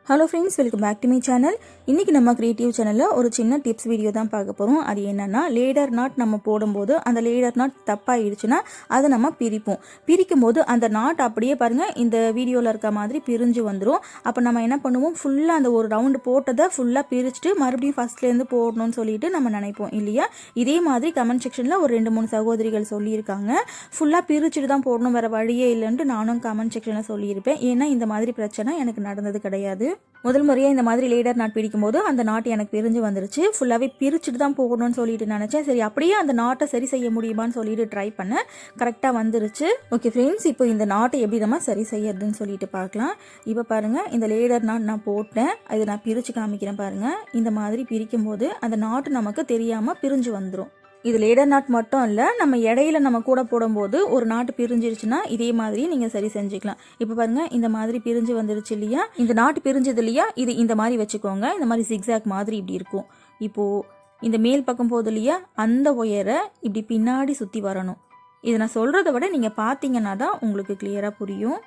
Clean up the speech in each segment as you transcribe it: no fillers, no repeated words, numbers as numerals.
Hello friends, welcome back to my channel. இன்றைக்கி நம்ம creative சேனலில் ஒரு சின்ன டிப்ஸ் வீடியோ தான் பார்க்க போகிறோம். அது என்னென்னா, லேடர் நாட் நம்ம போடும்போது அந்த லேடர் நாட் தப்பாகிடுச்சுன்னா அதை நம்ம பிரிக்கும் போது அந்த நாட் அப்படியே பாருங்கள், இந்த வீடியோவில் இருக்க மாதிரி பிரிஞ்சு வந்துடும். அப்போ நம்ம என்ன பண்ணுவோம், ஃபுல்லாக அந்த ஒரு ரவுண்டு போட்டதை ஃபுல்லாக பிரிச்சுட்டு மறுபடியும் ஃபஸ்ட்லேருந்து போடணும்னு சொல்லிட்டு நம்ம நினைப்போம் இல்லையா. இதே மாதிரி கமெண்ட் செக்ஷனில் ஒரு 2-3 சகோதரிகள் சொல்லியிருக்காங்க, ஃபுல்லாக பிரிச்சுட்டு தான் போடணும், வேறு வழியே இல்லைன்ட்டு. நானும் கமெண்ட் செக்ஷனில் சொல்லியிருப்பேன். ஏன்னா இந்த மாதிரி பிரச்சனை எனக்கு நடந்தது கிடையாது. முதல் முறையாக இந்த மாதிரி லேடர் நாட் பிடிக்கும்போது அந்த நாட் எனக்கு பிரிஞ்சு வந்துருச்சு. ஃபுல்லாகவே பிரிச்சுட்டு தான் போகணும்னு சொல்லிட்டு நினச்சேன். சரி, அப்படியே அந்த நாட்டை சரி செய்ய முடியுமான்னு சொல்லிட்டு ட்ரை பண்ணேன். கரெக்டாக வந்துருச்சு. ஓகே ஃப்ரெண்ட்ஸ், இப்போ இந்த நாட்டை எப்படி நம்ம சரி செய்யறதுன்னு சொல்லிட்டு பார்க்கலாம். இப்போ பாருங்கள், இந்த லேடர் நாட் நான் போட்டேன். அதை நான் பிரித்து காமிக்கிறேன் பாருங்கள். இந்த மாதிரி பிரிக்கும் போது அந்த நாட்டு நமக்கு தெரியாமல் பிரிஞ்சு வந்துடும். இது லேடர் நாட் மட்டும் இல்லை, நம்ம இடையில நம்ம கூட போடும்போது ஒரு நாட்டு பிரிஞ்சிருச்சுன்னா இதே மாதிரி நீங்கள் சரி செஞ்சுக்கலாம். இப்போ பாருங்கள், இந்த மாதிரி பிரிஞ்சு வந்துருச்சு இல்லையா. இந்த நாட்டு பிரிஞ்சது இல்லையா, இது இந்த மாதிரி வச்சுக்கோங்க. இந்த மாதிரி ஜிக்ஸாக் மாதிரி இப்படி இருக்கும். இப்போது இந்த மேல் பக்கம் போகுது இல்லையா, அந்த ஒயரை இப்படி பின்னாடி சுற்றி வரணும். இதை நான் சொல்கிறத விட நீங்கள் பார்த்தீங்கன்னா தான் உங்களுக்கு கிளியராக புரியும்.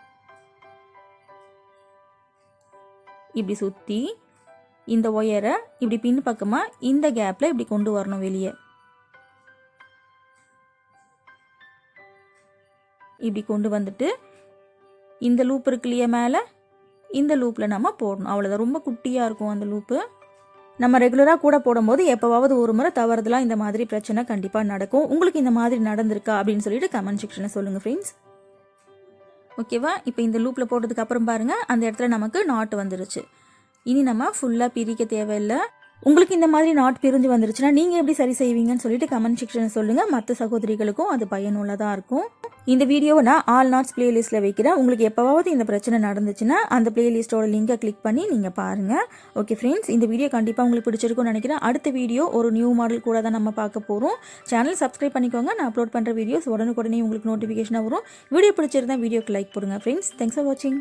இப்படி சுற்றி இந்த ஒயரை இப்படி பின் பக்கமாக இந்த கேப்பில் இப்படி கொண்டு வரணும் வெளியே. இப்படி கொண்டு வந்துட்டு இந்த லூப் இருக்கு இல்லையா மேலே, இந்த லூப்பில் நம்ம போடணும். அவ்வளோதான், ரொம்ப குட்டியாக இருக்கும் அந்த லூப்பு. நம்ம ரெகுலராக கூட போடும்போது எப்போவாவது ஒரு முறை தவறுதலாக இந்த மாதிரி பிரச்சனை கண்டிப்பாக நடக்கும். உங்களுக்கு இந்த மாதிரி நடந்திருக்கா அப்படின்னு சொல்லிட்டு கமெண்ட் செக்ஷனில் சொல்லுங்கள் ஃப்ரெண்ட்ஸ். ஓகேவா. இப்போ இந்த லூப்பில் போட்டதுக்கு அப்புறம் பாருங்கள், அந்த இடத்துல நமக்கு நாட்டு வந்துருச்சு. இனி நம்ம ஃபுல்லாக பிரிக்க தேவையில்லை. உங்களுக்கு இந்த மாதிரி நாட் பிரிஞ்சு வந்துருச்சுன்னா நீங்கள் எப்படி சரி செய்வீங்கன்னு சொல்லிட்டு கமெண்ட் செக்ஷனில் சொல்லுங்கள். மற்ற சகோதரிகளுக்கும் அது பயனுள்ளதாக இருக்கும். இந்த வீடியோவை நான் ஆல் நாட்ஸ் பிளேலிஸ்ட்டில் வைக்கிறேன். உங்களுக்கு எப்போவாவது இந்த பிரச்சனை நடந்துச்சுன்னா அந்த பிளேலிஸ்ட்டோட லிங்கை கிளிக் பண்ணி நீங்கள் பாருங்கள். ஓகே ஃப்ரெண்ட்ஸ், இந்த வீடியோ கண்டிப்பாக உங்களுக்கு பிடிச்சிருக்கும்னு நினைக்கிறேன். அடுத்த வீடியோ ஒரு நியூ மாடல் கூட தான் நம்ம பார்க்க போகிறோம். சேனல் சப்ஸ்கிரைப் பண்ணிக்கோங்க. நான் அப்லோட் பண்ணுற வீடியோஸ் உடனுக்குடனே உங்களுக்கு நோட்டிஃபிகேஷனாக வரும். வீடியோ பிடிச்சிருந்தா வீடியோக்கு லைக் போடுங்க ஃப்ரெண்ட்ஸ். தேங்க்ஸ் ஃபார் வாட்சிங்.